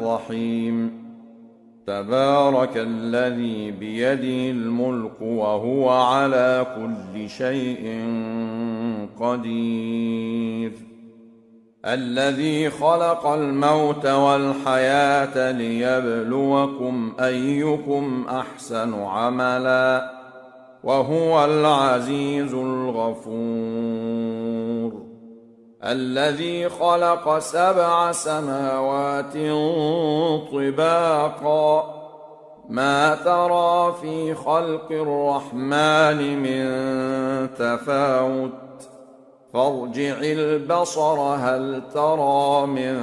الرحيم تبارك الذي بيده الملك وهو على كل شيء قدير الذي خلق الموت والحياة ليبلوكم أيكم أحسن عملا وهو العزيز الغفور الذي خلق 7 سماوات طباقا ما ترى في خلق الرحمن من تفاوت فارجع البصر هل ترى من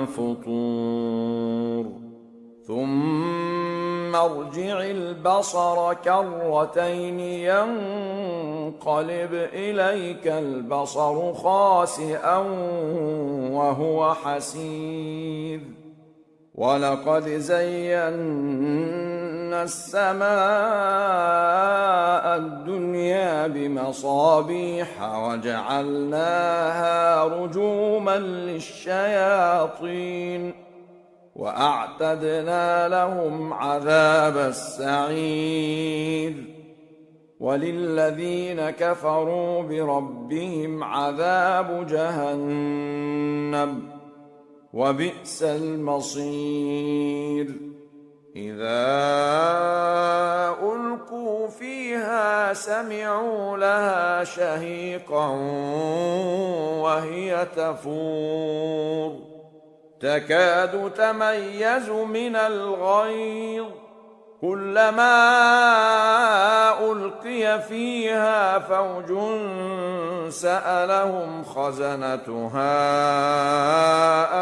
فطور ثم ارجع البصر كرتين ينقلب إليك البصر خاسئا وهو حسير ولقد زينا السماء الدنيا بمصابيح وجعلناها رجوما للشياطين وأعتدنا لهم عذاب السعير وللذين كفروا بربهم عذاب جهنم وبئس المصير إذا ألقوا فيها سمعوا لها شهيقا وهي تفور تكاد تميز من الغيظ كلما ألقي فيها فوج سألهم خزنتها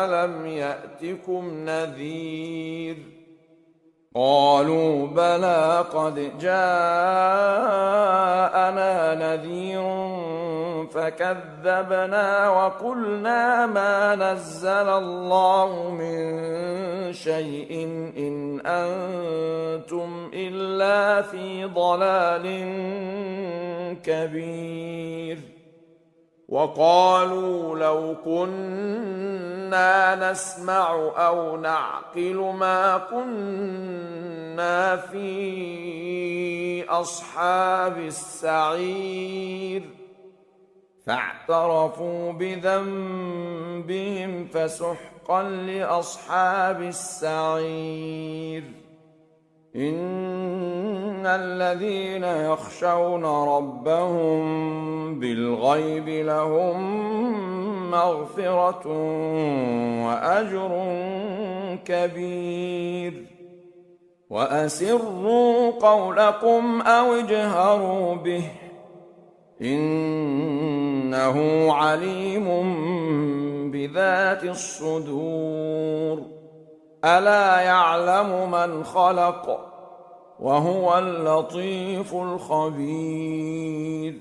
ألم يأتكم نذير قالوا بلى قد جاءنا نذير فكذبنا وقلنا ما نزل الله من شيء إن أنتم إلا في ضلال كبير وقالوا لو كنا نسمع أو نعقل ما كنا في أصحاب السعير فاعترفوا بذنبهم فسحقا لأصحاب السعير إن الذين يخشون ربهم بالغيب لهم مغفرة وأجر كبير وأسروا قولكم أو اجهروا به إنه عليم بذات الصدور ألا يعلم من خلق وهو اللطيف الخبير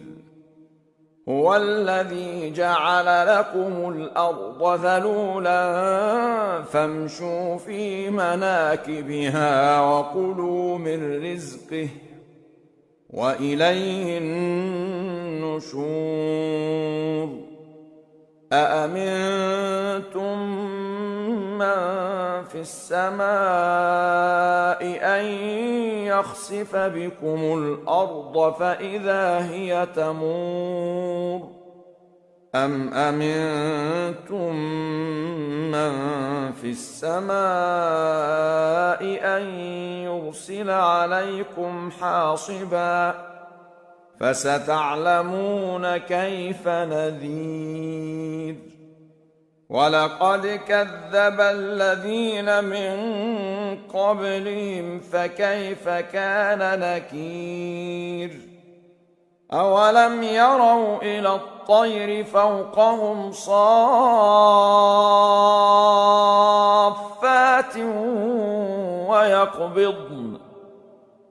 هو الذي جعل لكم الأرض ذلولا فامشوا في مناكبها وكلوا من رزقه وإليه النشور أأمنتم من في السماء أن يخسف بكم الأرض فإذا هي تمور أم أمنتم من في السماء أن يرسل عليكم حاصبا فستعلمون كيف نذير ولقد كذب الذين من قبلهم فكيف كان نكير أولم يروا إلى الطير فوقهم صافات ويقبضن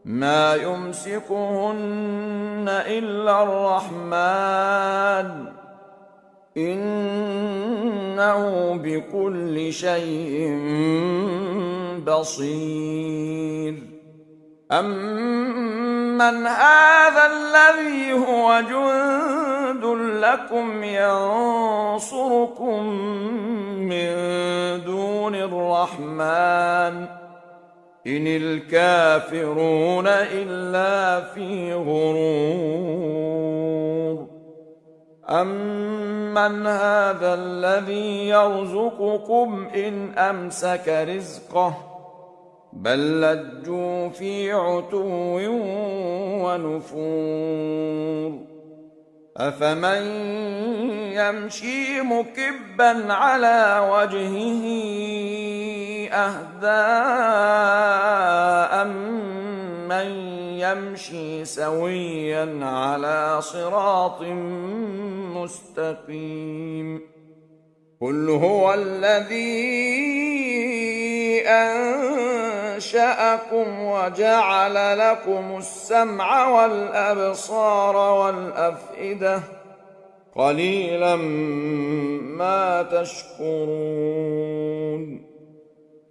ما يمسكهن إلا الرحمن إنه بكل شيء بصير أَمَّنْ هَذَا الَّذِي هُوَ جُندٌ لَّكُمْ يَنصُرُكُم مِّن دُونِ الرَّحْمَٰنِ إِنِ الْكَافِرُونَ إِلَّا فِي غُرُورٍ أَمَّنْ هَذَا الَّذِي يَرْزُقُكُمْ إِنْ أَمْسَكَ رِزْقَهُ بَل لَّجُّوا فِي عُتُوٍّ وَنُفُورٍ أَفَمَن يَمْشِي مُكِبًّا عَلَىٰ وَجْهِهِ أَهْدَىٰ أَمَّن يَمْشِي سَوِيًّا عَلَىٰ صِرَاطٍ مُّسْتَقِيمٍ قُلْ هُوَ الَّذِي أَنشَأَكُمْ وَجَعَلَ لَكُمُ السَّمْعَ وَالْأَبْصَارَ وَالْأَفْئِدَةَ قَلِيلًا مَا تَشْكُرُونَ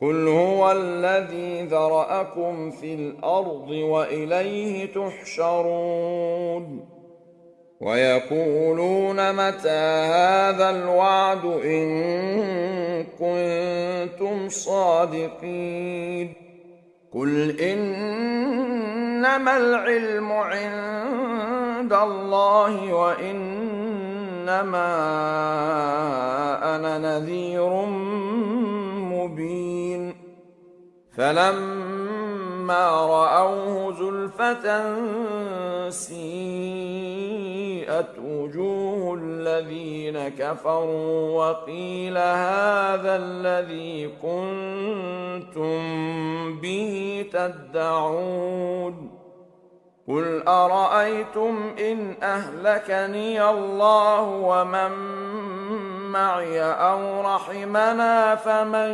قُلْ هُوَ الَّذِي ذَرَأَكُمْ فِي الْأَرْضِ وَإِلَيْهِ تُحْشَرُونَ وَيَقُولُونَ مَتَىٰ هَٰذَا الْوَعْدُ إِن كُنتُمْ صَادِقِينَ قُلْ إِنَّمَا الْعِلْمُ عِندَ اللَّهِ وَإِنَّمَا أَنَا نَذِيرٌ مُّبِينٌ فَلَمَّا رَأَوْهُ زُلْفَةً سِيئَتْ وُجُوهُ الَّذِينَ كَفَرُوا وَقِيلَ هَٰذَا الَّذِي كُنتُم بِهِ تَدَّعُونَ قُلْ أَرَأَيْتُمْ إِنْ أَهْلَكَنِيَ اللَّهُ وَمَن مَّعِيَ أَوْ رَحِمَنَا فَمَن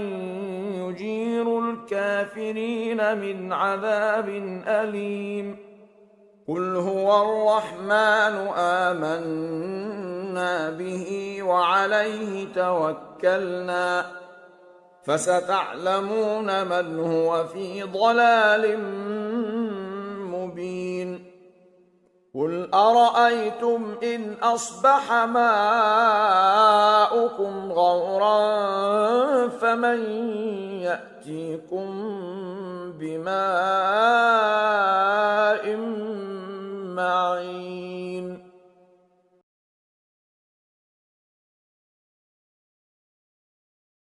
يُجِيرُ الْكَافِرِينَ مِنْ عَذَابٍ أَلِيمٍ قُلْ هُوَ الرَّحْمَٰنُ آمَنَّا بِهِ وَعَلَيْهِ تَوَكَّلْنَا فَسَتَعْلَمُونَ مَنْ هُوَ فِي ضَلَالٍ مُّبِينٍ قُلْ أَرَأَيْتُمْ إِنْ أَصْبَحَ مَاؤُكُمْ غَوْرًا فَمَن يَأْتِيكُم بِمَاءٍ